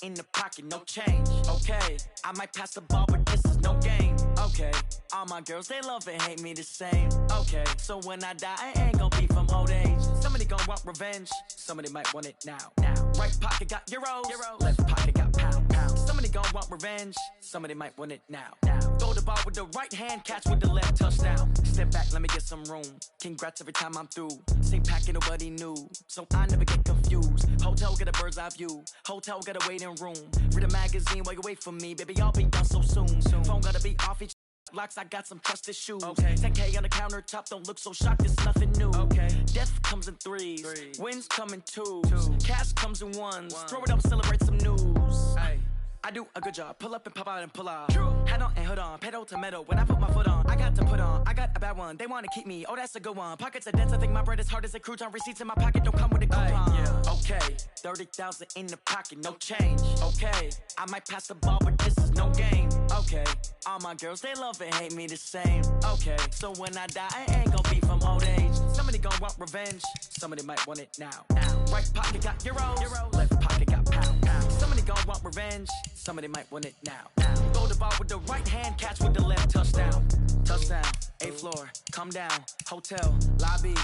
in the pocket, no change. Okay, I might pass the ball, but this is no game. Okay, all my girls, they love and hate me the same. Okay, so when I die, I ain't gon' be from old age. Somebody gon' want revenge, somebody might want it now. Right pocket got euros, left pocket got pound. Somebody gon' want revenge, somebody might want it now. Throw the ball with the right hand, catch with the left, touchdown. Step back, let me get some room. Congrats every time I'm through. Same packet, nobody knew, so I never get confused. Hotel get a bird's eye view, hotel get a waiting room. Read a magazine while you wait for me, baby, I'll be done so soon. Phone gotta be off each locks, I got some trusted shoes. Okay. 10K on the countertop, don't look so shocked, it's nothing new. Okay. Death comes in threes, wins come in twos. Cash comes in ones, throw it up, celebrate some news. Ay. I do a good job, pull up and pop out and pull out. True. Hat on and hood on, pedal to metal. When I put my foot on, I got to put on. I got a bad one, they wanna keep me, oh that's a good one. Pockets are dense, I think my bread is hard as a crouton. Receipts in my pocket don't come with a coupon. Yeah. Okay, 30,000 in the pocket, no change. Okay, I might pass the ball, but this is no game. Okay, all my girls, they love and hate me the same. Okay, so when I die, I ain't gon' be from old age. Somebody gon' want revenge, somebody might want it now. Right pocket got euros, left pocket got pound. Somebody gon' want revenge, somebody might want it now. Throw the ball with the right hand, catch with the left, touchdown. Touchdown, 8th floor, come down, hotel, lobby.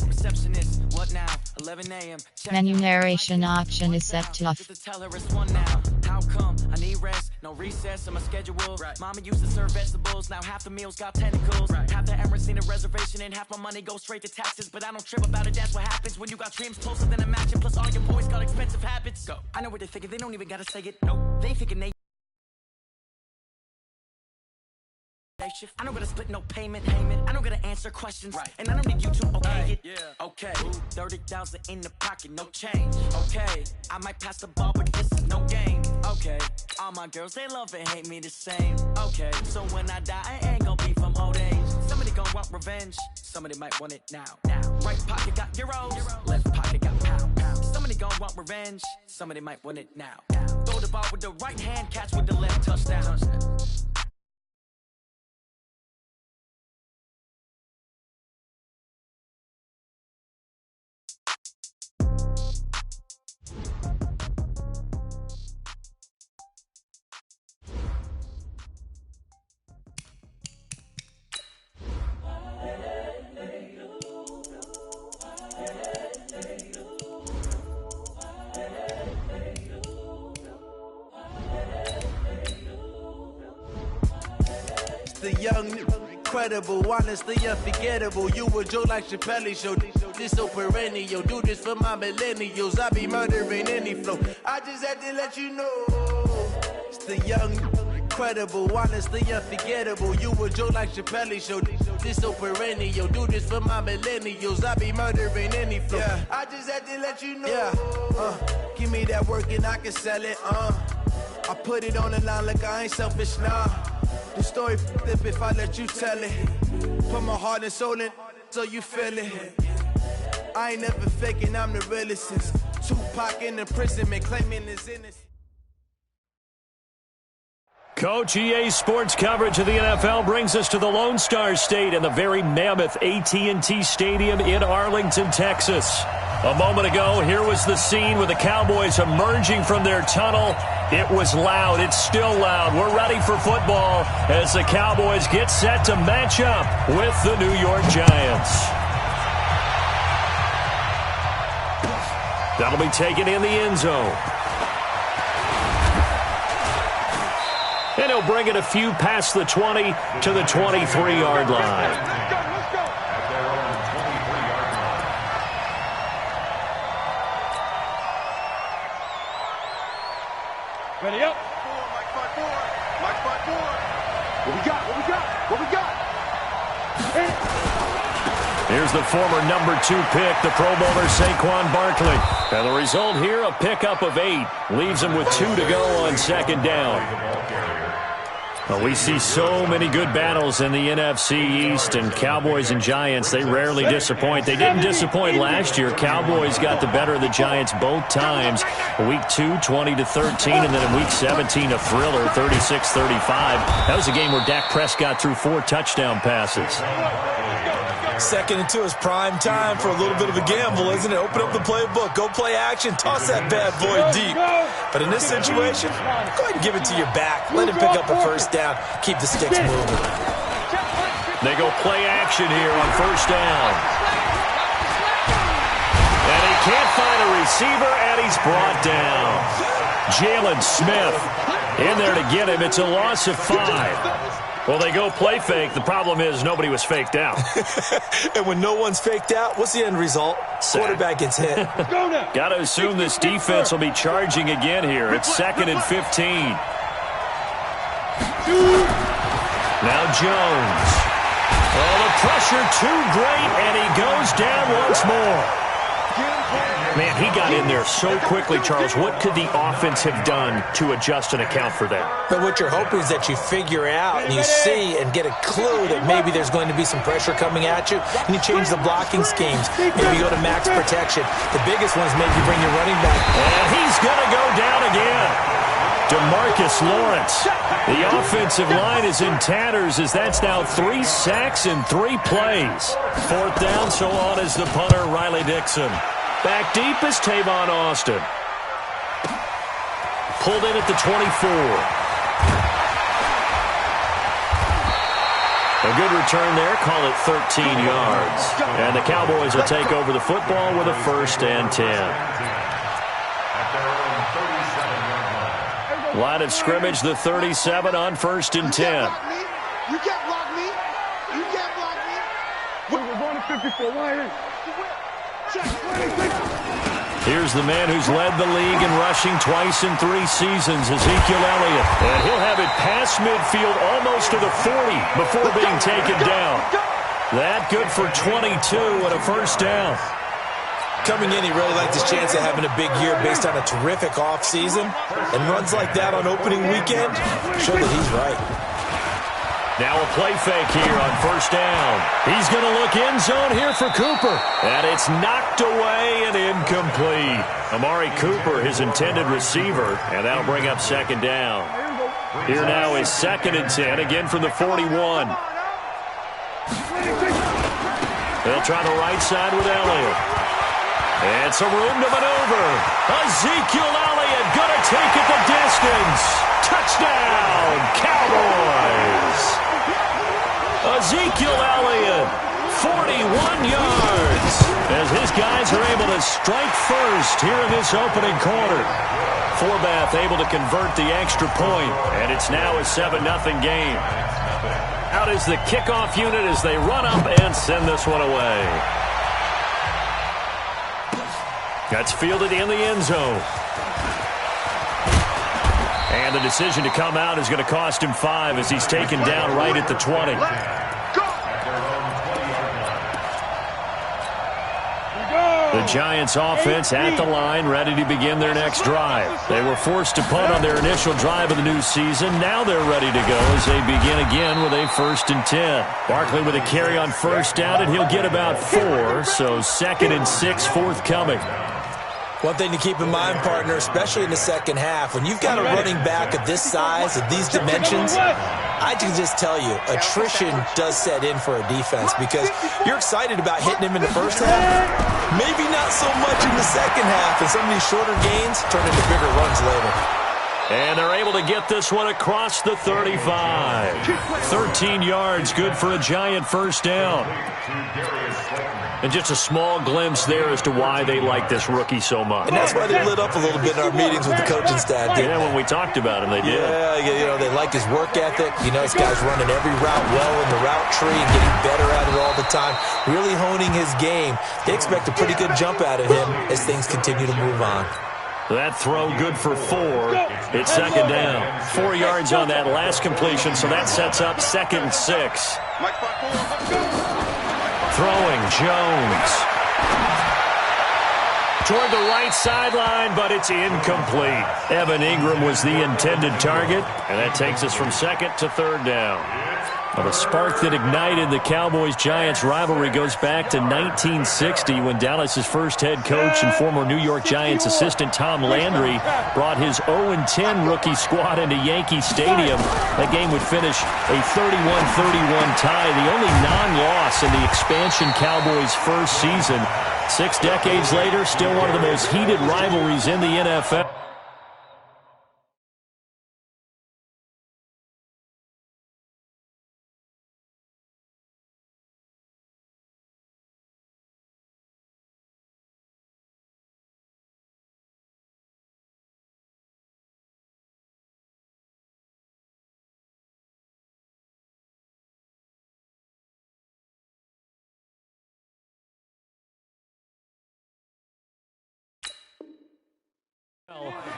Receptionist, what now? 11 a.m. Menu narration option is set to off. Just to tell her it's one now. How come? I need rest, no recess in my schedule. Right. Mama used to serve vegetables, now half the meals got tentacles. Right. Half the Emirates need a reservation and half my money goes straight to taxes. But I don't trip about it, that's what happens when you got dreams closer than a match. And plus all your boys got expensive habits. Go. I know what they're thinking, they don't even gotta say it. Nope. They thinking they shift. I don't gotta split no payment. I don't gotta answer questions. Right. And I don't need you to okay it. Yeah. Okay. 30,000 in the pocket, no change. Okay. I might pass the ball, but this is no game. Okay. All my girls, they love and hate me the same. Okay. So when I die, I ain't gon' be from old age. Somebody gon' want revenge, somebody might want it now. Right pocket got euros, left pocket got pound. Somebody gon' want revenge, somebody might want it now. Throw the ball with the right hand, catch with the left, touchdown. The young, incredible, honestly unforgettable. You a Joe like Chappelle show. This so perennial. Do this for my millennials. I be murdering any flow. I just had to let you know. It's the young, incredible, honestly unforgettable. You a Joe like Chappelle show. This so perennial. Do this for my millennials. I be murdering any flow. Yeah. I just had to let you know. Yeah. Give me that work and I can sell it. I put it on the line like I ain't selfish, nah. The story flip if I let you tell it. Put my heart and soul in so you feel it. I ain't never faking, I'm the realest since Tupac in the prison, man, claiming his innocence. Coach, EA Sports coverage of the NFL brings us to the Lone Star State and the very mammoth AT&T Stadium in Arlington, Texas. A moment ago, here was the scene with the Cowboys emerging from their tunnel. It was loud. It's still loud. We're ready for football as the Cowboys get set to match up with the New York Giants. That'll be taken in the end zone. And he'll bring it a few past the 20 to the 23-yard line. Ready up. Mike 5-4. Mike 5-4. What we got? Here's the former number 2 pick, the Pro Bowler Saquon Barkley. And the result here, a pickup of 8. Leaves him with 2 to go on second down. Well, we see so many good battles in the NFC East, and Cowboys and Giants, they rarely disappoint. They didn't disappoint last year. Cowboys got the better of the Giants both times. Week 2, 20-13, and then in Week 17, a thriller, 36-35. That was a game where Dak Prescott threw 4 touchdown passes. 2nd and 2 is prime time for a little bit of a gamble, isn't it? Open up the playbook, go play action, toss that bad boy deep. But in this situation, go ahead and give it to your back. Let him pick up a first down. Keep the sticks moving. They go play action here on first down. And he can't find a receiver, and he's brought down. Jalen Smith in there to get him. It's a loss of 5. Well, they go play fake. The problem is nobody was faked out. And when no one's faked out, what's the end result? Quarterback gets hit. Got to assume this defense will be charging again here. It's 2nd and 15. Now Jones. Oh, the pressure too great, and he goes down once more. Man, he got in there so quickly, Charles. What could the offense have done to adjust and account for that? But what you're hoping is that you figure out and you see and get a clue that maybe there's going to be some pressure coming at you, and you change the blocking schemes. Maybe you go to max protection. The biggest one is maybe bring your running back. And he's going to go down again. DeMarcus Lawrence. The offensive line is in tatters as that's now 3 sacks in 3 plays. 4th down, so on is the punter, Riley Dixon. Back deep is Tavon Austin. Pulled in at the 24. A good return there. Call it 13 yards. And the Cowboys will take over the football with a 1st and 10. Line of scrimmage, the 37 on 1st and 10. You can't block me. You can't block me. We're going to 54. Why? Here's the man who's led the league in rushing twice in 3 seasons, Ezekiel Elliott. And he'll have it past midfield almost to the 40 before being taken down. That good for 22 and a 1st down. Coming in, he really liked his chance of having a big year based on a terrific offseason. And runs like that on opening weekend show that he's right. Now a play fake here on 1st down. He's going to look end zone here for Cooper. And it's knocked away and incomplete. Amari Cooper, his intended receiver, and that'll bring up 2nd down. Here now is 2nd and 10, again from the 41. They'll try the right side with Elliott. And some room to maneuver. Ezekiel Elliott going to take it the distance. Touchdown, Cowboys. Ezekiel Elliott, 41 yards, as his guys are able to strike first here in this opening quarter. Forbath able to convert the extra point, and it's now a 7-0 game. Out is the kickoff unit as they run up and send this one away. That's fielded in the end zone. And the decision to come out is going to cost him 5 as he's taken down right at the 20. The Giants offense at the line, ready to begin their next drive. They were forced to punt on their initial drive of the new season. Now they're ready to go as they begin again with a 1st and 10. Barkley with a carry on 1st down, and he'll get about 4, so 2nd and 6 forthcoming. One thing to keep in mind, partner, especially in the second half, when you've got a running back of this size, of these dimensions, I can just tell you, attrition does set in for a defense because you're excited about hitting him in the first half, maybe not so much in the second half, and some of these shorter gains turn into bigger runs later. And they're able to get this one across the 35. 13 yards, good for a Giant 1st down. And just a small glimpse there as to why they like this rookie so much. And that's why they lit up a little bit in our meetings with the coaching staff. Yeah, when we talked about him, they did. Yeah, you know, they like his work ethic. You know, this guy's running every route well in the route tree and getting better at it all the time, really honing his game. They expect a pretty good jump out of him as things continue to move on. That throw good for 4. It's 2nd down. 4 yards on that last completion, so that sets up 2nd and 6. Throwing Jones. Toward the right sideline, but it's incomplete. Evan Ingram was the intended target, and that takes us from 2nd to 3rd down. Well, the spark that ignited the Cowboys-Giants rivalry goes back to 1960 when Dallas's first head coach and former New York Giants assistant Tom Landry brought his 0-10 rookie squad into Yankee Stadium. That game would finish a 31-31 tie, the only non-loss in the expansion Cowboys' first season. 6 decades later, still one of the most heated rivalries in the NFL.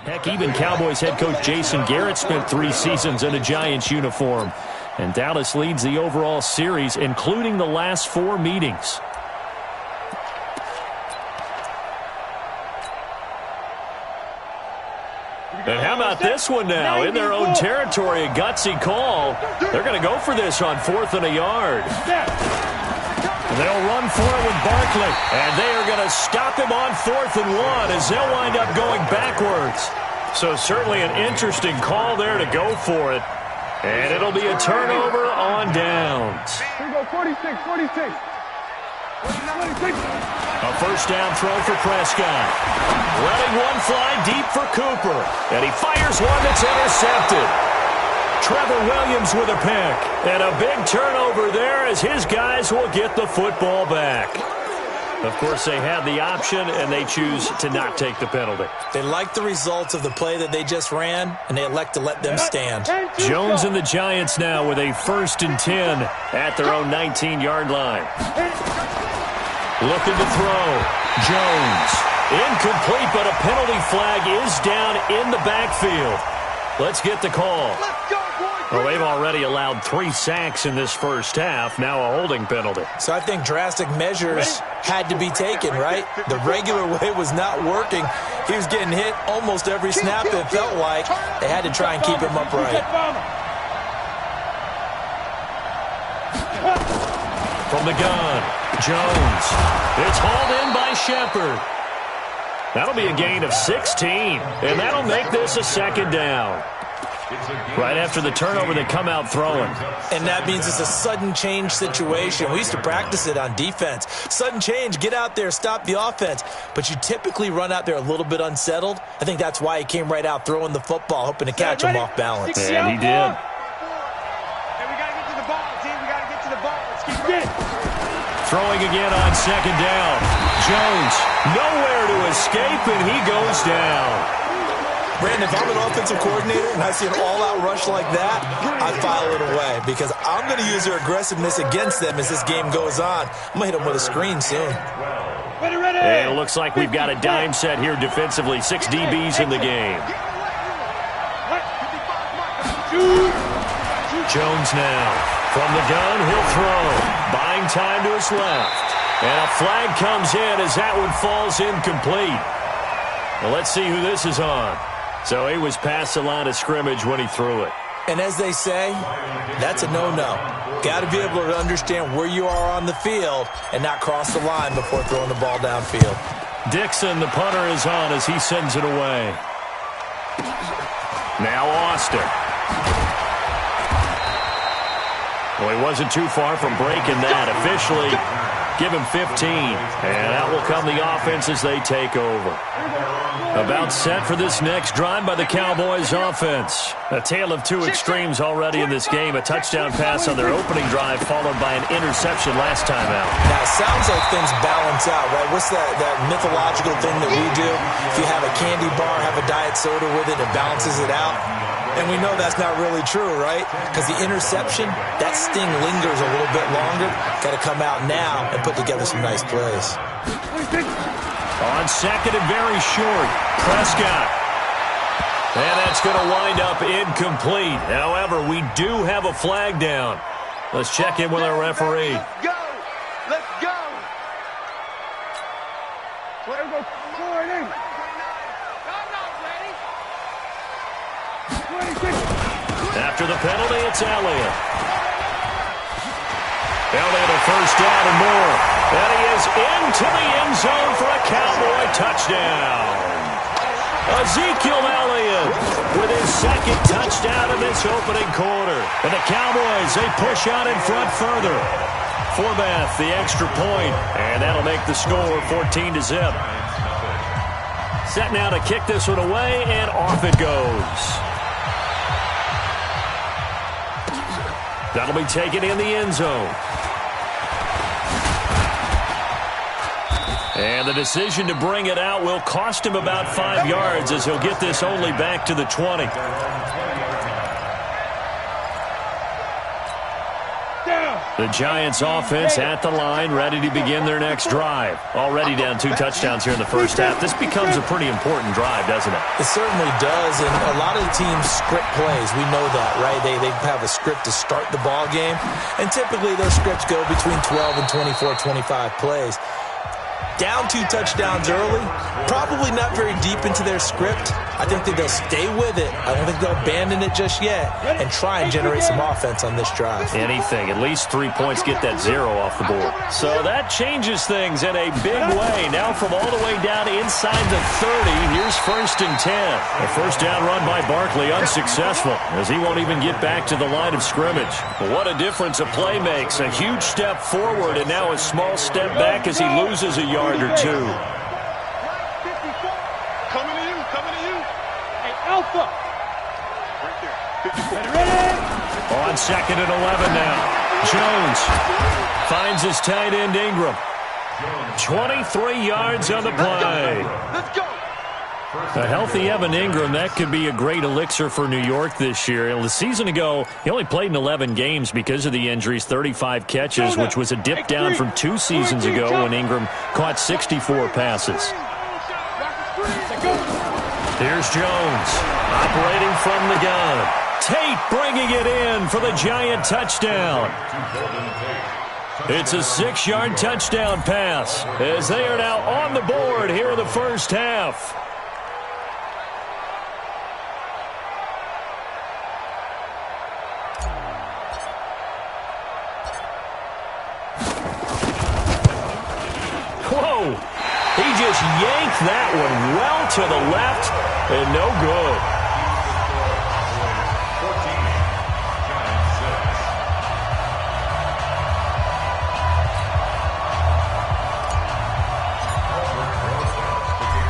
Heck, even Cowboys head coach Jason Garrett spent 3 seasons in a Giants uniform. And Dallas leads the overall series, including the last 4 meetings. And how about this one now? In their own territory, a gutsy call. They're going to go for this on 4th and a yard. They'll run for it with Barkley, and they are going to stop him on 4th and 1 as they'll wind up going backwards. So certainly an interesting call there to go for it. And it'll be a turnover on downs. Here we go, 46. A first down throw for Prescott. Letting one fly deep for Cooper. And he fires one that's intercepted. Trevor Williams with a pick. And a big turnover there as his guys will get the football back. Of course, they had the option, and they choose to not take the penalty. They like the results of the play that they just ran, and they elect to let them stand. Jones and the Giants now with a 1st and 10 at their own 19-yard line. Looking to throw. Jones. Incomplete, but a penalty flag is down in the backfield. Let's get the call. Well, they've already allowed 3 sacks in this first half. Now a holding penalty. So I think drastic measures had to be taken, right? The regular way was not working. He was getting hit almost every snap, it felt like. They had to try and keep him upright. From the gun, Jones. It's hauled in by Shepard. That'll be a gain of 16, and that'll make this a 2nd down. Right after the turnover, they come out throwing. And that means it's a sudden change situation. We used to practice it on defense. Sudden change, get out there, stop the offense. But you typically run out there a little bit unsettled. I think that's why he came right out throwing the football, hoping to catch him off balance. And he did. Hey, we got to get to the ball, team. We got to get to the ball. Let's keep it. Throwing again on 2nd down. Jones, nowhere to escape, and he goes down. Brandon, if I'm an offensive coordinator and I see an all-out rush like that, I file it away because I'm going to use their aggressiveness against them as this game goes on. I'm going to hit them with a screen soon. And it looks like we've got a dime set here defensively. 6 DBs in the game. Jones now. From the gun, he'll throw. Buying time to his left. And a flag comes in as that one falls incomplete. Well, let's see who this is on. So he was past the line of scrimmage when he threw it. And as they say, that's a no-no. Got to be able to understand where you are on the field and not cross the line before throwing the ball downfield. Dixon, the punter, is on as he sends it away. Now Austin. Well, he wasn't too far from breaking that. Officially, give him 15. And out will come the offense as they take over. About set for this next drive by the Cowboys offense. A tale of 2 extremes already in this game. A touchdown pass on their opening drive followed by an interception last time out. Now, it sounds like things balance out, right? What's that mythological thing that we do? If you have a candy bar, have a diet soda with it, it balances it out. And we know that's not really true, right? Because the interception, that sting lingers a little bit longer. Got to come out now and put together some nice plays. On 2nd and very short, Prescott. And that's going to wind up incomplete. However, we do have a flag down. Let's check in with our referee. Let's go. Let's go. Let's go. After the penalty, it's Elliott. Elliott a first down and more. And he is into the end zone for a Cowboy touchdown. Ezekiel Elliott with his second touchdown in this opening quarter. And the Cowboys, they push out in front further. Forbath, the extra point, and that'll make the score 14-0. Set now to kick this one away, and off it goes. That'll be taken in the end zone. And the decision to bring it out will cost him about 5 yards as he'll get this only back to the 20. The Giants offense at the line, ready to begin their next drive. Already down 2 touchdowns here in the first half. This becomes a pretty important drive, doesn't it? It certainly does, and a lot of the teams script plays. We know that, right? They have a script to start the ball game, and typically those scripts go between 12 and 24, 25 plays. Down 2 touchdowns early, probably not very deep into their script. I think that they'll stay with it. I don't think they'll abandon it just yet and try and generate some offense on this drive. Anything. At least 3 points, get that 0 off the board. So that changes things in a big way. Now from all the way down inside the 30, here's 1st and 10. A first down run by Barkley unsuccessful as he won't even get back to the line of scrimmage. What a difference a play makes. A huge step forward and now a small step back as he loses a yard or 2. Coming to you. Hey, Alpha. Right there. Ready? On 2nd and 11 now. Jones finds his tight end Ingram. 23 yards on the play. Let's go. A healthy Evan Ingram, that could be a great elixir for New York this year. The season ago, he only played in 11 games because of the injuries, 35 catches, which was a dip down from 2 seasons ago when Ingram caught 64 passes. Here's Jones, operating from the gun. Tate bringing it in for the Giant touchdown. It's a 6-yard touchdown pass as they are now on the board here in the first half. Whoa! He just yanked that one well to the left and no good.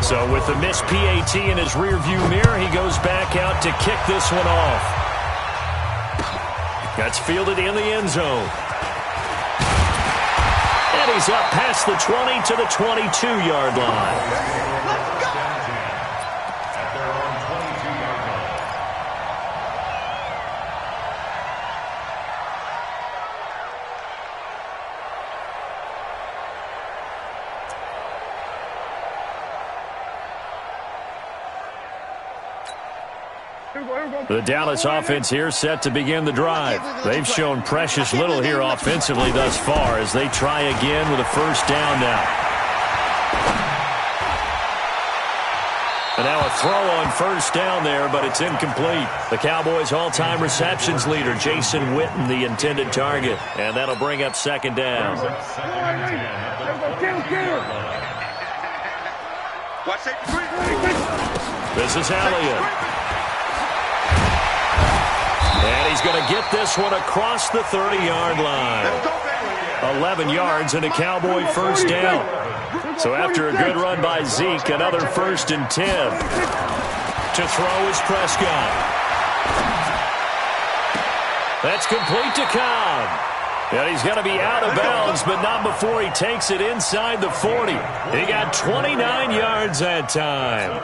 So with the missed PAT in his rearview mirror, he goes back out to kick this one off. That's fielded in the end zone. And he's up past the 20 to the 22-yard line. The Dallas offense here set to begin the drive. They've shown precious little here offensively thus far as they try again with a first down now. And now a throw on first down there, but it's incomplete. The Cowboys' all-time receptions leader, Jason Witten, the intended target. And that'll bring up second down. This is Elliott. And he's going to get this one across the 30-yard line. 11 yards and a Cowboy first down. So after a good run by Zeke, another 1st and 10. To throw is Prescott. That's complete to Cobb. And he's going to be out of bounds, but not before he takes it inside the 40. He got 29 yards that time.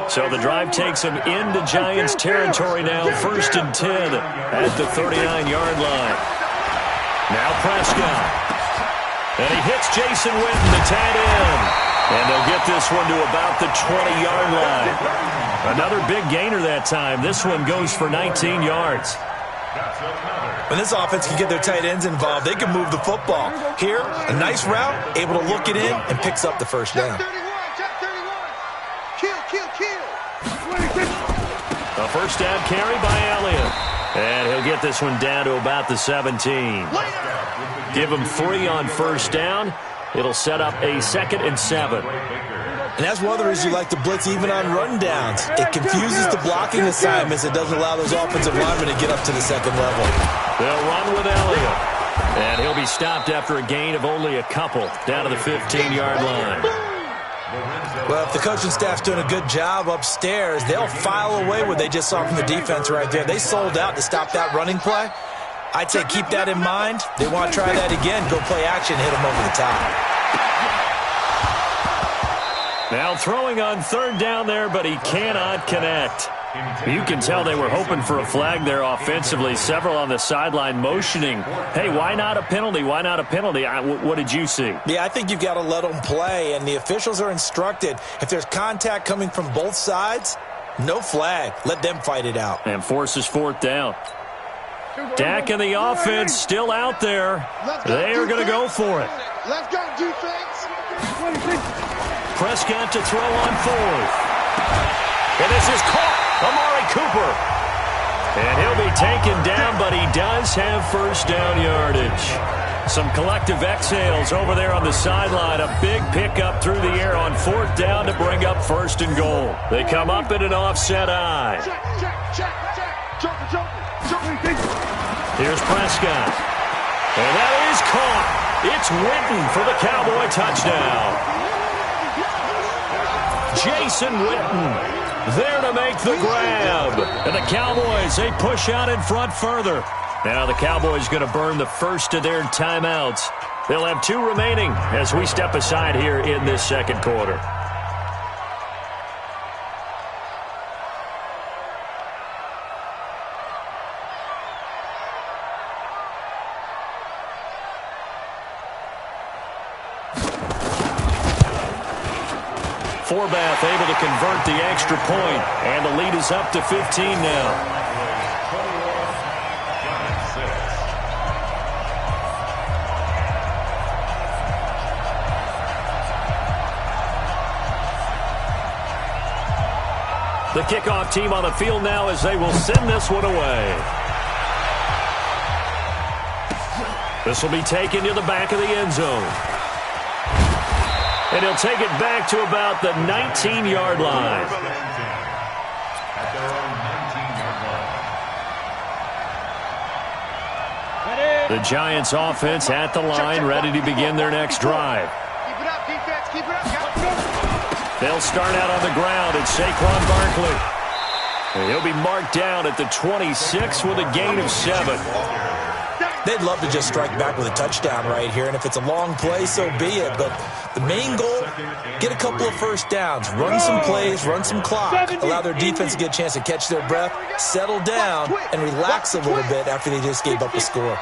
So the drive takes him into Giants territory now, 1st and 10 at the 39-yard line. Now Prescott. And he hits Jason Witten, the tight end. And they'll get this one to about the 20-yard line. Another big gainer that time. This one goes for 19 yards. When this offense can get their tight ends involved, they can move the football. Here, a nice route, able to look it in, and picks up the first down. Kill. A first down carry by Elliott. And he'll get this one down to about the 17. Give him 3 on first down. It'll set up a 2nd and 7. And that's one of the reasons you like to blitz even on rundowns. It confuses the blocking assignments. It doesn't allow those offensive linemen to get up to the second level. They'll run with Elliott. And he'll be stopped after a gain of only a couple down to the 15-yard line. Well, if the coaching staff's doing a good job upstairs, they'll file away what they just saw from the defense right there. They sold out to stop that running play. I'd say keep that in mind. They want to try that again. Go play action, hit them over the top. Now throwing on 3rd down there, but he cannot connect. You can tell they were hoping for a flag there offensively. Several on the sideline motioning, hey, why not a penalty? Why not a penalty? What did you see? Yeah, I think you've got to let them play, and the officials are instructed. If there's contact coming from both sides, no flag. Let them fight it out. And forces 4th down. Dak and the offense still out there. They are going to go for it. Let's go, defense. Prescott to throw on 4th. And this is caught. Amari Cooper. And he'll be taken down, but he does have first down yardage. Some collective exhales over there on the sideline. A big pickup through the air on 4th down to bring up 1st and goal. They come up in an offset eye. Here's Prescott. And that is caught. It's Witten for the Cowboy touchdown. Jason Witten there to make the grab. And the Cowboys, they push out in front further. Now the Cowboys going to burn the first of their timeouts. They'll have 2 remaining as we step aside here in this 2nd quarter. Forbath able to convert the extra point, and the lead is up to 15 now. The kickoff team on the field now as they will send this one away. This will be taken to the back of the end zone. And he'll take it back to about the 19-yard line. The Giants offense at the line, ready to begin their next drive. Keep it up, defense. Keep it up. They'll start out on the ground at Saquon Barkley. And he'll be marked down at the 26 with a gain of 7. They'd love to just strike back with a touchdown right here, and if it's a long play, so be it. But the main goal, get a couple of first downs, run some plays, run some clock, allow their defense to get a chance to catch their breath, settle down, and relax a little bit after they just gave up a score.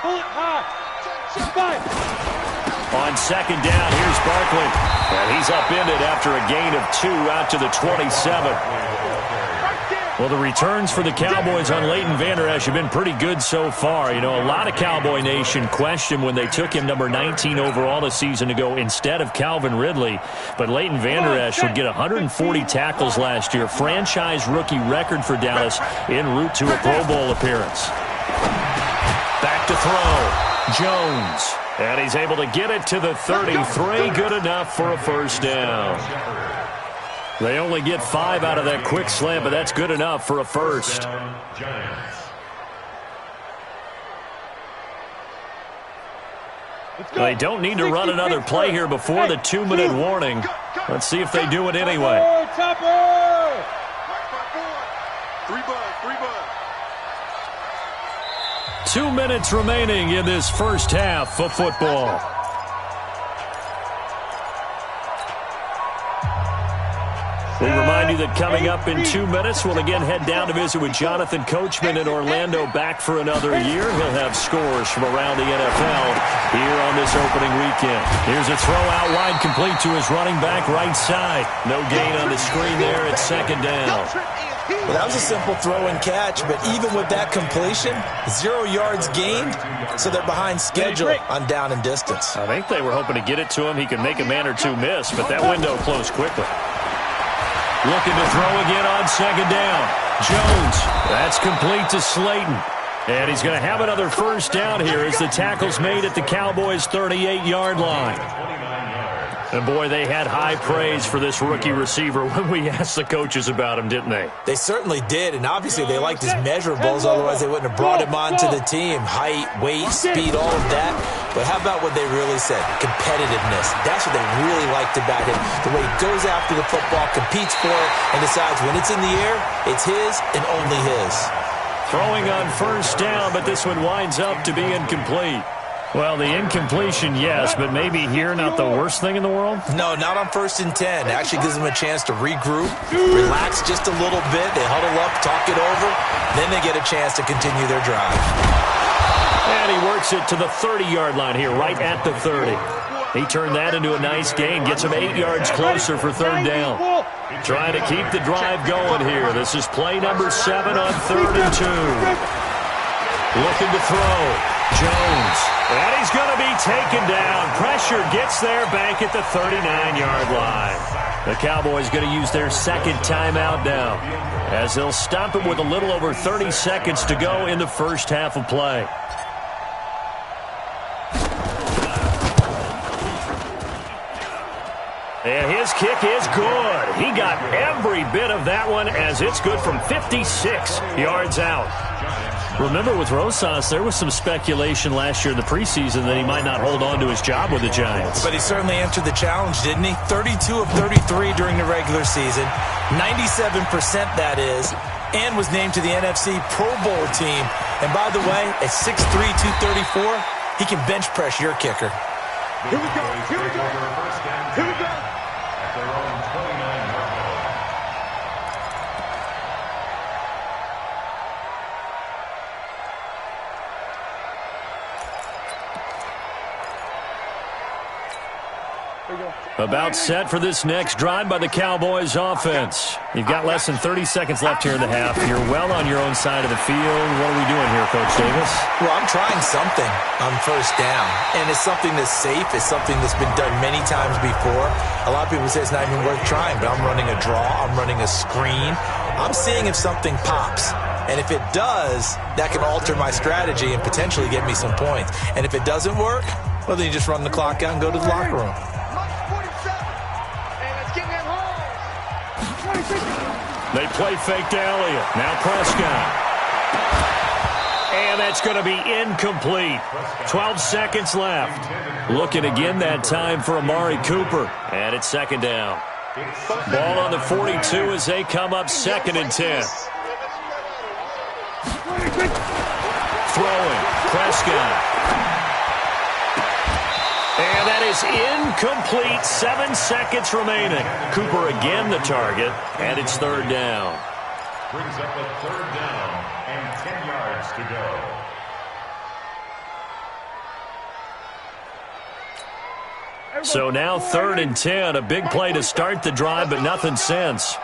On 2nd down, here's Barkley. And he's upended after a gain of 2 out to the 27. Well, the returns for the Cowboys on Leighton Vander Esch have been pretty good so far. You know, a lot of Cowboy Nation questioned when they took him number 19 overall a season ago instead of Calvin Ridley. But Leighton Vander Esch would get 140 tackles last year, franchise rookie record for Dallas, en route to a Pro Bowl appearance. Back to throw. Jones. And he's able to get it to the 33. Good enough for a first down. They only get 5 out of that quick slant, but that's good enough for a first. They don't need to run another play here before the 2-minute warning. Let's see if they do it anyway. 2 minutes remaining in this first half of football. We remind you that coming up in 2 minutes, we'll again head down to visit with Jonathan Coachman in Orlando, back for another year. He'll have scores from around the NFL here on this opening weekend. Here's a throw out wide, complete to his running back right side. No gain on the screen there at 2nd down. Well, that was a simple throw and catch, but even with that completion, 0 yards gained, so they're behind schedule on down and distance. I think they were hoping to get it to him. He could make a man or two miss, but that window closed quickly. Looking to throw again on 2nd down. Jones, that's complete to Slayton. And he's going to have another first down here as the tackle's made at the Cowboys' 38-yard line. And, boy, they had high praise for this rookie receiver when we asked the coaches about him, didn't they? They certainly did, and obviously they liked his measurables, otherwise they wouldn't have brought him onto the team. Height, weight, speed, all of that. But how about what they really said? Competitiveness. That's what they really liked about him. The way he goes after the football, competes for it, and decides when it's in the air, it's his and only his. Throwing on first down, but this one winds up to be incomplete. Well, the incompletion, yes, but maybe here not the worst thing in the world? No, not on 1st and 10. It actually gives them a chance to regroup, relax just a little bit. They huddle up, talk it over. Then they get a chance to continue their drive. And he works it to the 30-yard line here, right at the 30. He turned that into a nice gain, gets him 8 yards closer for 3rd down. Trying to keep the drive going here. This is play number 7 on 3rd and 2. Looking to throw. Jones. And he's going to be taken down. Pressure gets there back at the 39-yard line. The Cowboys going to use their 2nd timeout now, as they'll stop him with a little over 30 seconds to go in the first half of play. And his kick is good. He got every bit of that one, as it's good from 56 yards out. Remember, with Rosas, there was some speculation last year in the preseason that he might not hold on to his job with the Giants. But he certainly answered the challenge, didn't he? 32 of 33 during the regular season, 97% that is, and was named to the NFC Pro Bowl team. And by the way, at 6'3", 234, he can bench press your kicker. Here we go. Here we go. Here we go. At their own 29-yard line. About set for this next drive by the Cowboys offense. You've got less than 30 seconds left here in the half. You're well on your own side of the field. What are we doing here, Coach Davis? Well, I'm trying something on 1st down, and it's something that's safe. It's something that's been done many times before. A lot of people say it's not even worth trying, but I'm running a draw. I'm running a screen. I'm seeing if something pops. And if it does, that can alter my strategy and potentially get me some points. And if it doesn't work, well, then you just run the clock out and go to the locker room. They play fake to Elliott. Now Prescott. And that's going to be incomplete. 12 seconds left. Looking again that time for Amari Cooper. And it's 2nd down. Ball on the 42 as they come up 2nd and 10. Throwing. Prescott. And that is incomplete. 7 seconds remaining. Cooper again the target, and it's 3rd down. Brings up a 3rd down and 10 yards to go. So now 3rd and 10. A big play to start the drive, but nothing since.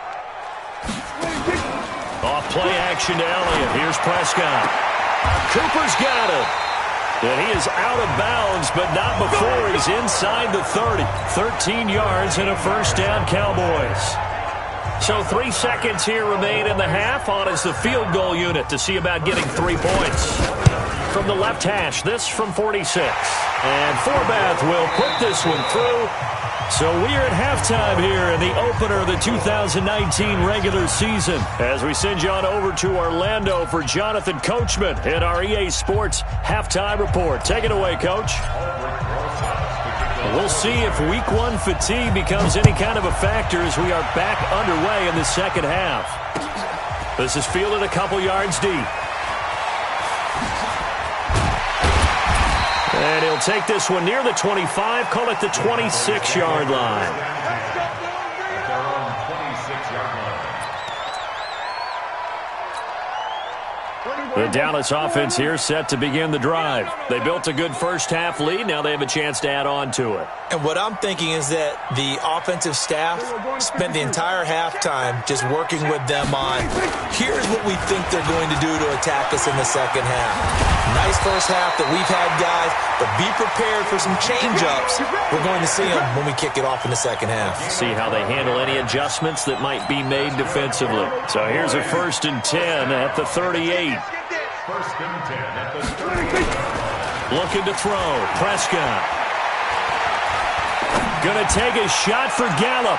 Off play action to Elliott. Here's Prescott. Cooper's got it. And he is out of bounds, but not before he's inside the 30. 13 yards and a 1st down, Cowboys. So 3 seconds here remain in the half. On is the field goal unit to see about getting 3 points. From the left hash, this from 46. And Forbath will put this one through. So we're at halftime here in the opener of the 2019 regular season, as we send you on over to Orlando for Jonathan Coachman in our EA Sports Halftime Report. Take it away, Coach. We'll see if Week 1 fatigue becomes any kind of a factor as we are back underway in the 2nd half. This is fielded a couple yards deep. And he'll take this one near the 25, call it the 26-yard line. At their own 26-yard line. The Dallas offense here set to begin the drive. They built a good first half lead. Now they have a chance to add on to it. And what I'm thinking is that the offensive staff spent the entire halftime just working with them on, here's what we think they're going to do to attack us in the 2nd half. Nice first half that we've had, guys, but be prepared for some change-ups. We're going to see them when we kick it off in the 2nd half. See how they handle any adjustments that might be made defensively. So here's a 1st and 10 at the 38. First and 10 at the 30. Looking to throw. Prescott. Going to take a shot for Gallup.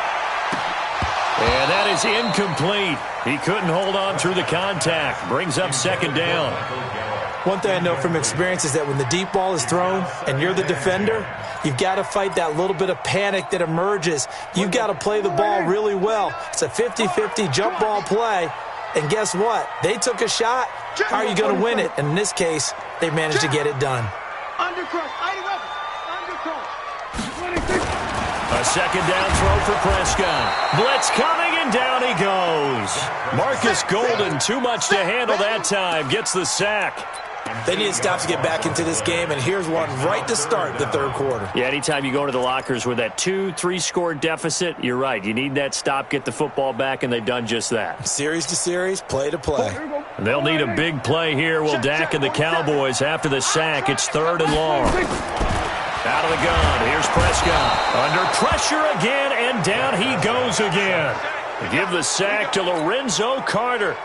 And that is incomplete. He couldn't hold on through the contact. Brings up second down. One thing I know from experience is that when the deep ball is thrown and you're the defender, you've got to fight that little bit of panic that emerges. You've got to play the ball really well. It's a 50-50 jump ball play. And guess what? They took a shot. How are you going to win it? And in this case, they managed to get it done. A second down throw for Prescott. Blitz coming, and down he goes. Marcus Golden, too much to handle that time, gets the sack. They need to stop to get back into this game, and here's one right to start the third quarter. Yeah, anytime you go into the lockers with that 2-3 score deficit, you're right. You need that stop, get the football back, and they've done just that. Series to series, play to play. They'll need a big play here. Will Dak and the Cowboys after the sack. It's third and long. Out of the gun, here's Prescott. Under pressure again, and down he goes again. They give the sack to Lorenzo Carter.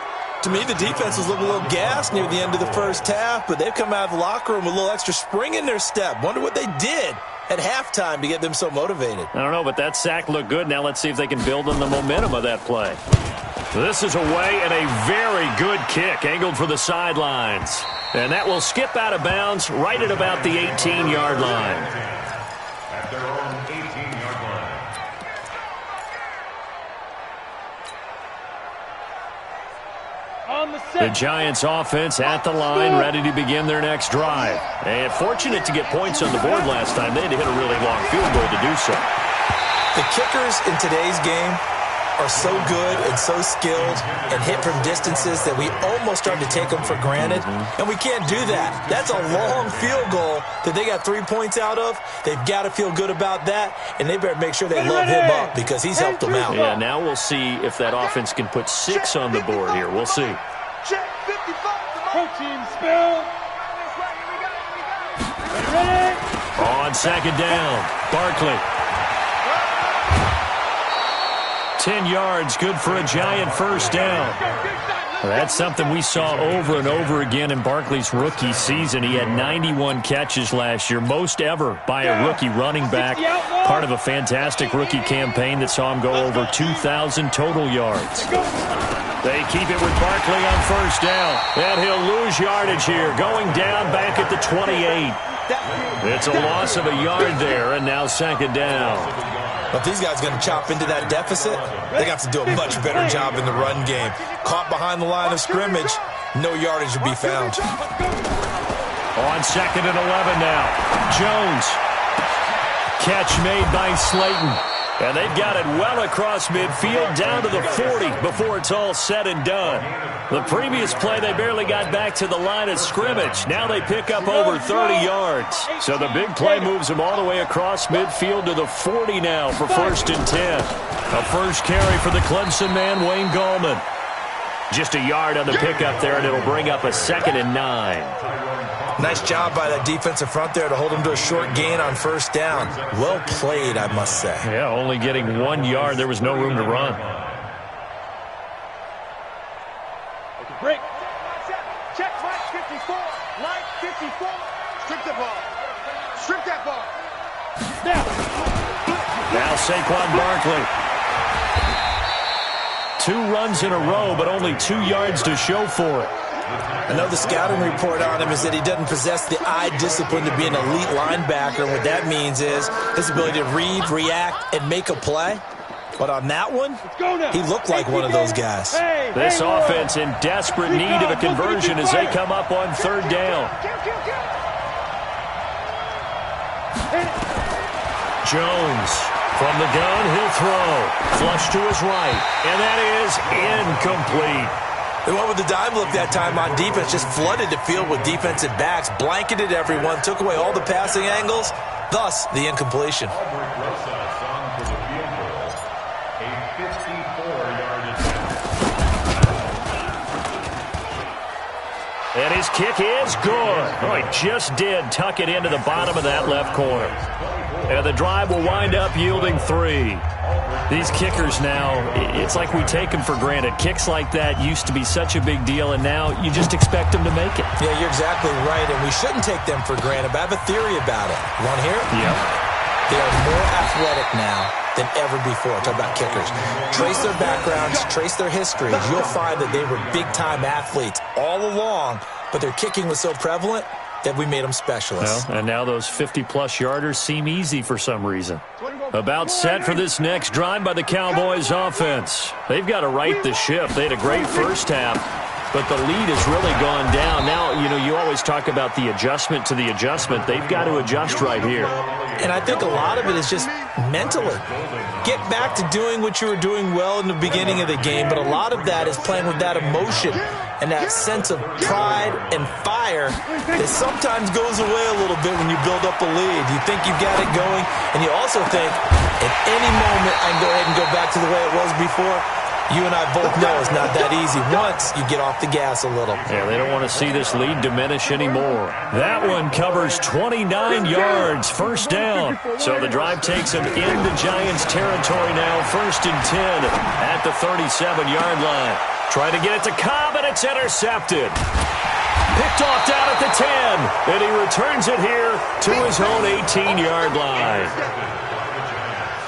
To me, the defense was looking a little gassed near the end of the first half, but they've come out of the locker room with a little extra spring in their step. Wonder what they did at halftime to get them so motivated. I don't know, but that sack looked good. Now let's see if they can build on the momentum of that play. This is away, and a very good kick angled for the sidelines. And that will skip out of bounds right at about the 18-yard line. At their own 18-yard line. The Giants offense at the line, ready to begin their next drive. And fortunate to get points on the board last time. They had to hit a really long field goal to do so. The kickers in today's game are so good and so skilled and hit from distances that we almost start to take them for granted, and we can't do that. That's a long field goal that they got 3 points out of. They've got to feel good about that, and they better make sure they load him up because he's helped them out. Yeah, now we'll see if that offense can put 6 on the board here. We'll see. On second down, Barkley. 10 yards, good for a Giant first down. That's something we saw over and over again in Barkley's rookie season. He had 91 catches last year, most ever by a rookie running back, part of a fantastic rookie campaign that saw him go over 2,000 total yards. They keep it with Barkley on first down, and he'll lose yardage here, going down back at the 28. It's a loss of a yard there, and now second down. If these guys are going to chop into that deficit, they have to do a much better job in the run game. Caught behind the line of scrimmage, no yardage to be found. On second and 11 now, Jones. Catch made by Slayton. And they've got it well across midfield, down to the 40 before it's all said and done. The previous play, they barely got back to the line of scrimmage. Now they pick up over 30 yards. So the big play moves them all the way across midfield to the 40 now for first and 10. A first carry for the Clemson man, Wayne Gallman. Just a yard on the pickup there, and it'll bring up a second and 9. Nice job by that defensive front there to hold them to a short gain on first down. Well played, I must say. Yeah, only getting 1 yard. There was no room to run. Break. Check, line 54. Line 54. Strip the ball. Strip that ball. Now Saquon Barkley. 2 runs in a row, but only 2 yards to show for it. I know the scouting report on him is that he doesn't possess the eye discipline to be an elite linebacker. What that means is his ability to read, react, and make a play. But on that one, he looked like one of those guys. This offense in desperate need of a conversion as they come up on third down. Jones from the gun, he'll throw. Flush to his right, and that is incomplete. They went with the dime look that time on defense, just flooded the field with defensive backs, blanketed everyone, took away all the passing angles, thus the incompletion. And his kick is good. Oh, he just did tuck it into the bottom of that left corner. And the drive will wind up yielding 3. These kickers now, it's like we take them for granted. Kicks like that used to be such a big deal, and now you just expect them to make it. Yeah, you're exactly right, and we shouldn't take them for granted, but I have a theory about it. You want to hear it? Yep. They are more athletic now than ever before. Talk about kickers. Trace their backgrounds, trace their histories. You'll find that they were big-time athletes all along, but their kicking was so prevalent that we made them specialists. Well, and now those 50-plus yarders seem easy for some reason. About set for this next drive by the Cowboys offense. They've got to right the ship. They had a great first half, but the lead has really gone down. Now, you always talk about the adjustment to the adjustment. They've got to adjust right here. And I think a lot of it is just mentally. Get back to doing what you were doing well in the beginning of the game, but a lot of that is playing with that emotion and that sense of pride and fire that sometimes goes away a little bit when you build up a lead. You think you've got it going, and you also think at any moment I can go ahead and go back to the way it was before. You and I both know it's not that easy once you get off the gas a little. Yeah, they don't want to see this lead diminish anymore. That one covers 29 yards, first down. So the drive takes them into Giants territory now, 1st and 10 at the 37-yard line. Trying to get it to Cobb, and it's intercepted. Picked off down at the 10, and he returns it here to his own 18-yard line.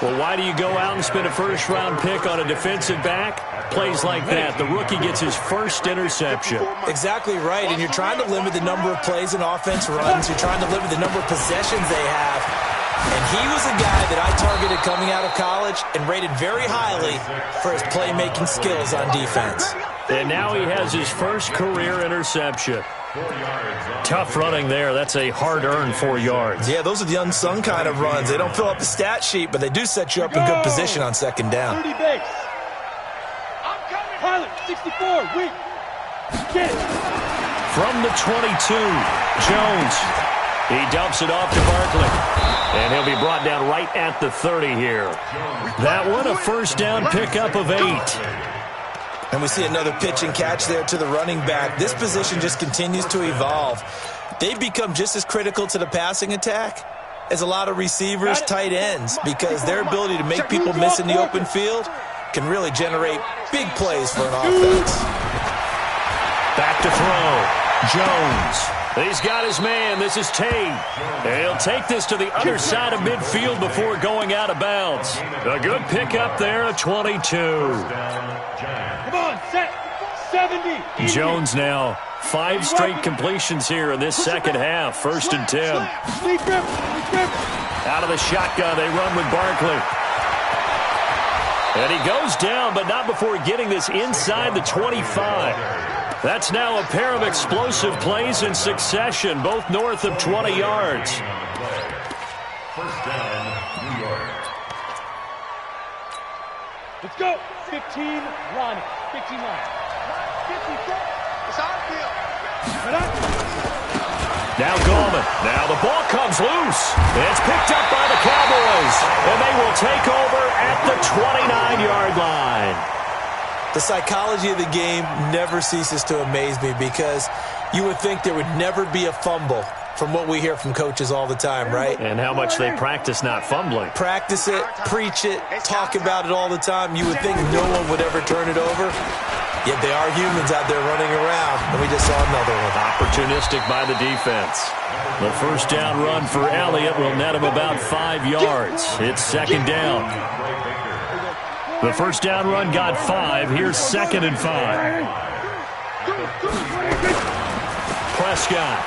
Well, why do you go out and spend a first-round pick on a defensive back? Plays like that. The rookie gets his first interception. Exactly right, and you're trying to limit the number of plays an offense runs. You're trying to limit the number of possessions they have. And he was a guy that I targeted coming out of college and rated very highly for his playmaking skills on defense. And now he has his first career interception. Tough running there. That's a hard-earned 4 yards. Yeah, those are the unsung kind of runs. They don't fill up the stat sheet, but they do set you up in good position on second down. 30 base. Pilot, 64, weak. Get it. From the 22, Jones. He dumps it off to Barkley. And he'll be brought down right at the 30 here. That one, a first down pickup of 8. And we see another pitch and catch there to the running back. This position just continues to evolve. They become just as critical to the passing attack as a lot of receivers, tight ends, because their ability to make people miss in the open field can really generate big plays for an offense. Back to throw. Jones. He's got his man. This is Tate. And he'll take this to the other side of midfield before going out of bounds. A good pickup there at 22. Come on, set. 70. Jones now 5 straight completions here in this second half. 1st and 10. Out of the shotgun, they run with Barkley. And he goes down, but not before getting this inside the 25. That's now a pair of explosive plays in succession, both north of 20 yards. First down, New York. Let's go. 15 line. 15 line. 54. It's our field. Now Gallman. Now the ball comes loose. It's picked up by the Cowboys. And they will take over at the 29-yard line. The psychology of the game never ceases to amaze me because you would think there would never be a fumble from what we hear from coaches all the time, right? And how much they practice not fumbling. Practice it, preach it, talk about it all the time. You would think no one would ever turn it over. Yet they are humans out there running around, and we just saw another one. Opportunistic by the defense. The first down run for Elliott will net him about 5 yards. It's second down. The first down run got 5. Here's 2nd and 5. Prescott.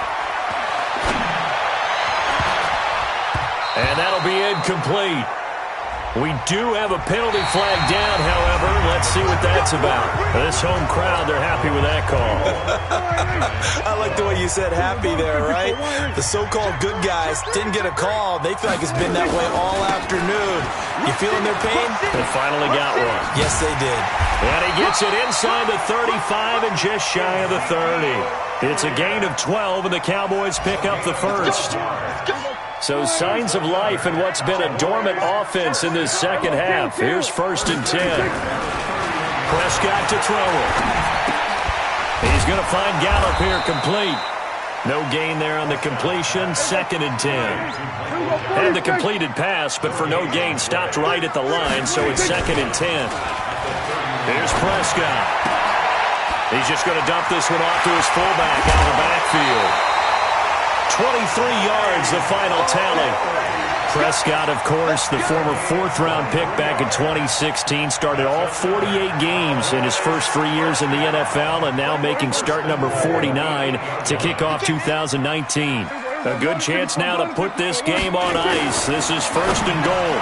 And that'll be incomplete. We do have a penalty flag down, however. Let's see what that's about. This home crowd, they're happy with that call. I like the way you said happy there, right? The so-called good guys didn't get a call. They feel like it's been that way all afternoon. You feeling their pain? They finally got one. Yes, they did. And he gets it inside the 35 and just shy of the 30. It's a gain of 12, and the Cowboys pick up the first. So signs of life in what's been a dormant offense in this second half. Here's 1st and 10. Prescott to throw it. He's going to find Gallup here complete. No gain there on the completion, 2nd and 10. And the completed pass, but for no gain, stopped right at the line, so it's 2nd and 10. Here's Prescott. He's just going to dump this one off to his fullback out of the backfield. 23 yards, the final tally. Prescott, of course, the former 4th-round pick back in 2016, started all 48 games in his first 3 years in the NFL, and now making start number 49 to kick off 2019. A good chance now to put this game on ice. This is 1st and goal.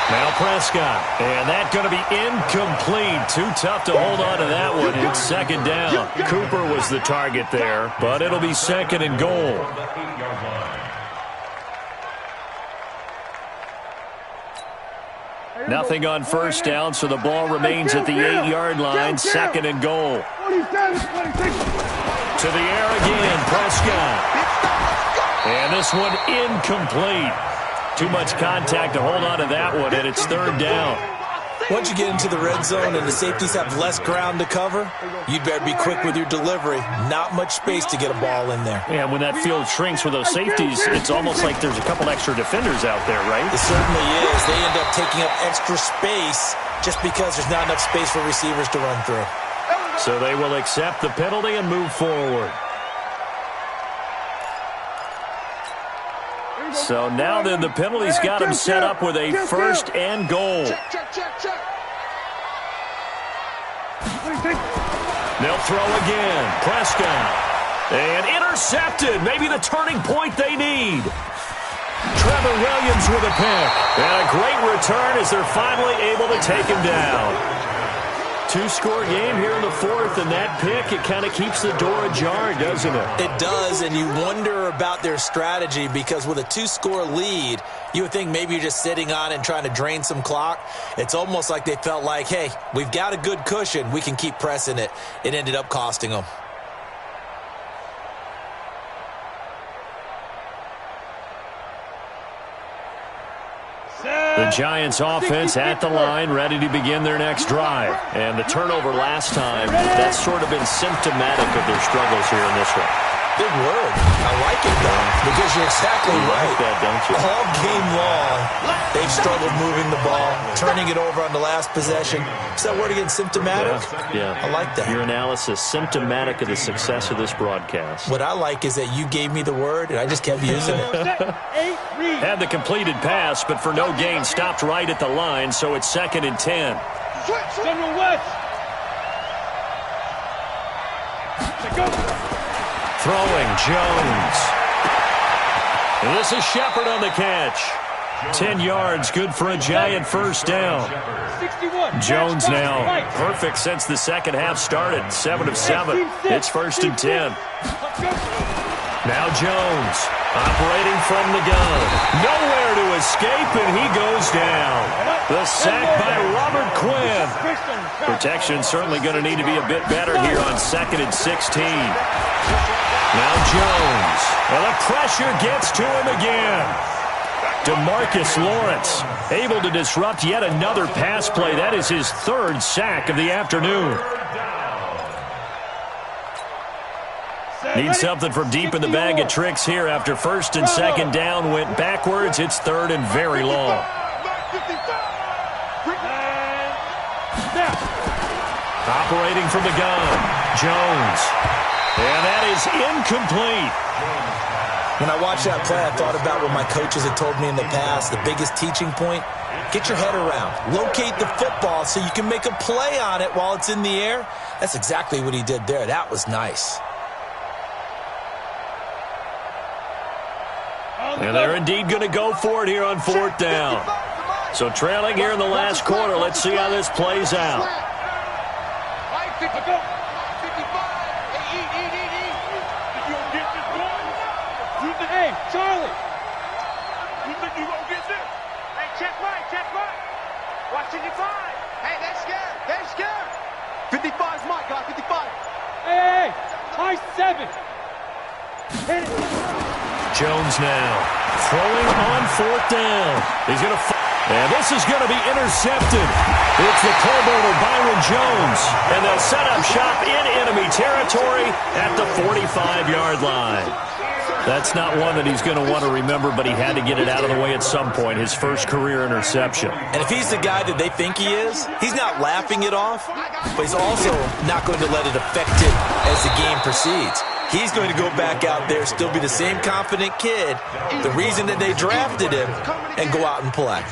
Now Prescott, and that's going to be incomplete. Too tough to hold on to that one. It's 2nd down. Cooper was the target there, but it'll be 2nd and goal. Nothing on 1st down, so the ball remains at the 8-yard line. 2nd and goal. To the air again, Prescott. And this one incomplete. Too much contact to hold on to that one, and it's 3rd down. Once you get into the red zone and the safeties have less ground to cover, you'd better be quick with your delivery. Not much space to get a ball in there. Yeah, when that field shrinks with those safeties, it's almost like there's a couple extra defenders out there, right? It certainly is. They end up taking up extra space just because there's not enough space for receivers to run through. So they will accept the penalty and move forward. So now then the penalty's got him set up with a 1st and goal. They'll throw again. Prescott. And intercepted. Maybe the turning point they need. Trevor Williams with a pick. And a great return as they're finally able to take him down. 2-score game here in the 4th, and that pick, it kind of keeps the door ajar, doesn't it? It does, and you wonder about their strategy because with a 2-score lead, you would think maybe you're just sitting on it and trying to drain some clock. It's almost like they felt like, hey, we've got a good cushion. We can keep pressing it. It ended up costing them. The Giants offense at the line, ready to begin their next drive. And the turnover last time, that's sort of been symptomatic of their struggles here in this one. Big word. I like it, though, because you're exactly right. Like that, don't you? All game long, they've struggled moving the ball, turning it over on the last possession. Is that word again, symptomatic? Yeah. I like that. Your analysis, symptomatic of the success of this broadcast. What I like is that you gave me the word, and I just kept using it. Had the completed pass, but for no gain, stopped right at the line, so it's 2nd and 10. General West. Throwing, Jones. And this is Shepard on the catch. 10 yards, good for a Giant 1st down. 61. Jones now perfect since the 2nd half started. 7 of 7. It's 1st and 10. Now Jones operating from the gun. Nowhere to escape, and he goes down. The sack by Robert Quinn. Protection certainly going to need to be a bit better here on 2nd and 16. Now Jones. And the pressure gets to him again. DeMarcus Lawrence able to disrupt yet another pass play. That is his 3rd sack of the afternoon. Need something from deep in the bag of tricks here after 1st and 2nd down went backwards. It's 3rd and very long. Operating from the gun, Jones. And that is incomplete. When I watched that play, I thought about what my coaches had told me in the past. The biggest teaching point, get your head around. Locate the football so you can make a play on it while it's in the air. That's exactly what he did there. That was nice. And they're indeed going to go for it here on 4th down. So trailing here in the last quarter. Let's see how this plays out. Hey, Charlie. You think you gonna get this? Hey, check right, check right. Watch 55. Hey, they're scared. They're scared. 55 is my guy, 55. Hey, high 7. Hit it. Jones now throwing on 4th down. He's going to and this is going to be intercepted. It's the Pro Bowler Byron Jones, and they'll set up shop in enemy territory at the 45-yard line. That's not one that he's going to want to remember, but he had to get it out of the way at some point, his first career interception. And if he's the guy that they think he is, he's not laughing it off, but he's also not going to let it affect him as the game proceeds. He's going to go back out there, still be the same confident kid, the reason that they drafted him, and go out and play.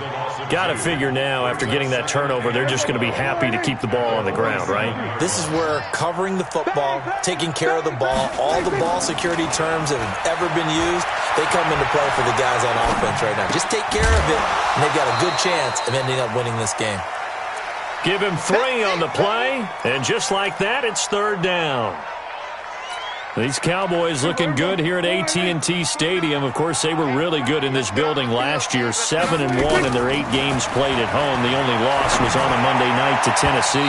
Got to figure now, after getting that turnover, they're just going to be happy to keep the ball on the ground, right? This is where covering the football, taking care of the ball, all the ball security terms that have ever been used, they come into play for the guys on offense right now. Just take care of it, and they've got a good chance of ending up winning this game. Give him 3 on the play, and just like that, it's 3rd down. These Cowboys looking good here at AT&T Stadium. Of course, they were really good in this building last year, 7-1 in their 8 games played at home. The only loss was on a Monday night to Tennessee.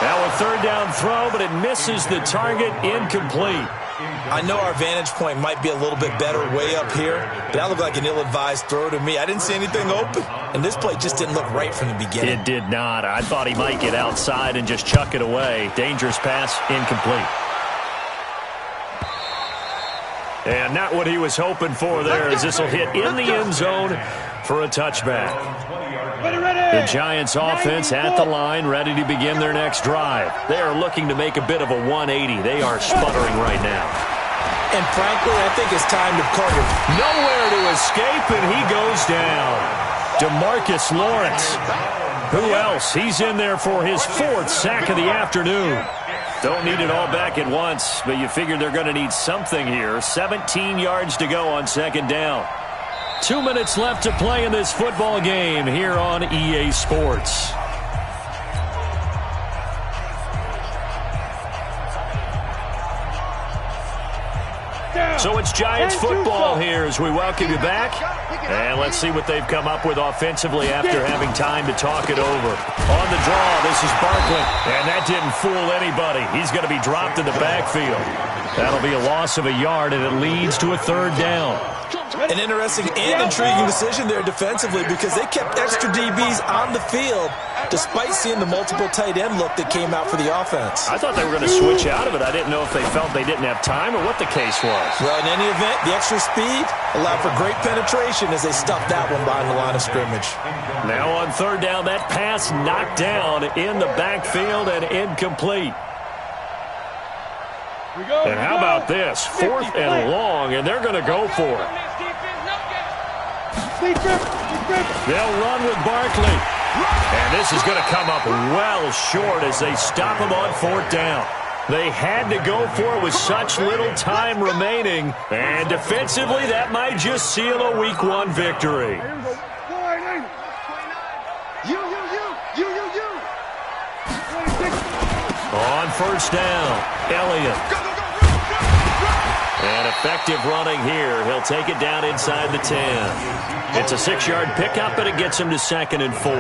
Now a 3rd down throw, but it misses the target, incomplete. I know our vantage point might be a little bit better way up here, but that looked like an ill-advised throw to me. I didn't see anything open, and this play just didn't look right from the beginning. It did not. I thought he might get outside and just chuck it away. Dangerous pass, incomplete. And not what he was hoping for there, as this will hit in the end zone for a touchback. The Giants offense at the line, ready to begin their next drive. They are looking to make a bit of a 180. They are sputtering right now. And frankly, I think it's time to call it. Nowhere to escape, and he goes down. DeMarcus Lawrence. Who else? He's in there for his 4th sack of the afternoon. Don't need it all back at once, but you figure they're going to need something here. 17 yards to go on 2nd down. 2 minutes left to play in this football game here on EA Sports. So it's Giants football here as we welcome you back. And let's see what they've come up with offensively after having time to talk it over. On the draw, this is Barkley. And that didn't fool anybody. He's going to be dropped in the backfield. That'll be a loss of a yard, and it leads to a 3rd down. An interesting and intriguing decision there defensively, because they kept extra DBs on the field despite seeing the multiple tight end look that came out for the offense. I thought they were going to switch out of it. I didn't know if they felt they didn't have time or what the case was. Well, in any event, the extra speed allowed for great penetration as they stuffed that one behind the line of scrimmage. Now on 3rd down, that pass knocked down in the backfield and incomplete. And how about this? 4th and long, and they're going to go for it. They'll run with Barkley. And this is going to come up well short as they stop him on 4th down. They had to go for it with such little time remaining. And defensively, that might just seal a Week 1 victory. On 1st down, Elliott. And effective running here. He'll take it down inside the 10. It's a 6-yard pickup, and it gets him to 2nd and 4.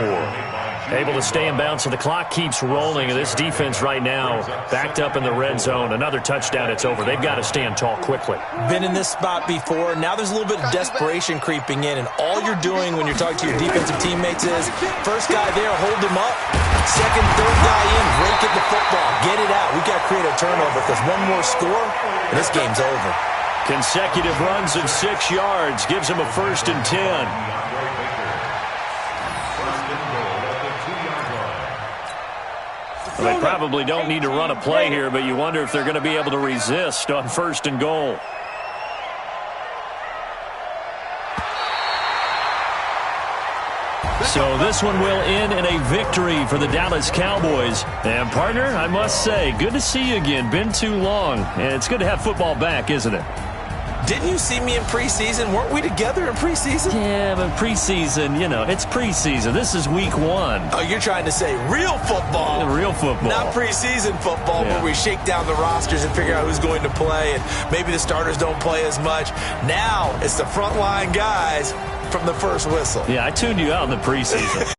Able to stay in bounds, so the clock keeps rolling. And this defense right now backed up in the red zone. Another touchdown, it's over. They've got to stand tall quickly. Been in this spot before. Now there's a little bit of desperation creeping in, and all you're doing when you're talking to your defensive teammates is, first guy there, hold him up. Second, third guy in, rake at the football. Get it out. We've got to create a turnover, because one more score, and this game's over. Consecutive runs of 6 yards gives him a 1st and 10. Well, they probably don't need to run a play here, but you wonder if they're going to be able to resist on 1st and goal. So this one will end in a victory for the Dallas Cowboys. And, partner, I must say, good to see you again. Been too long. And it's good to have football back, isn't it? Didn't you see me in preseason? Weren't we together in preseason? Yeah, but preseason, you know, it's preseason. This is Week 1. Oh, you're trying to say real football. Yeah, real football. Not preseason football, where we shake down the rosters and figure out who's going to play, and maybe the starters don't play as much. Now it's the frontline guys from the first whistle. Yeah, I tuned you out in the preseason.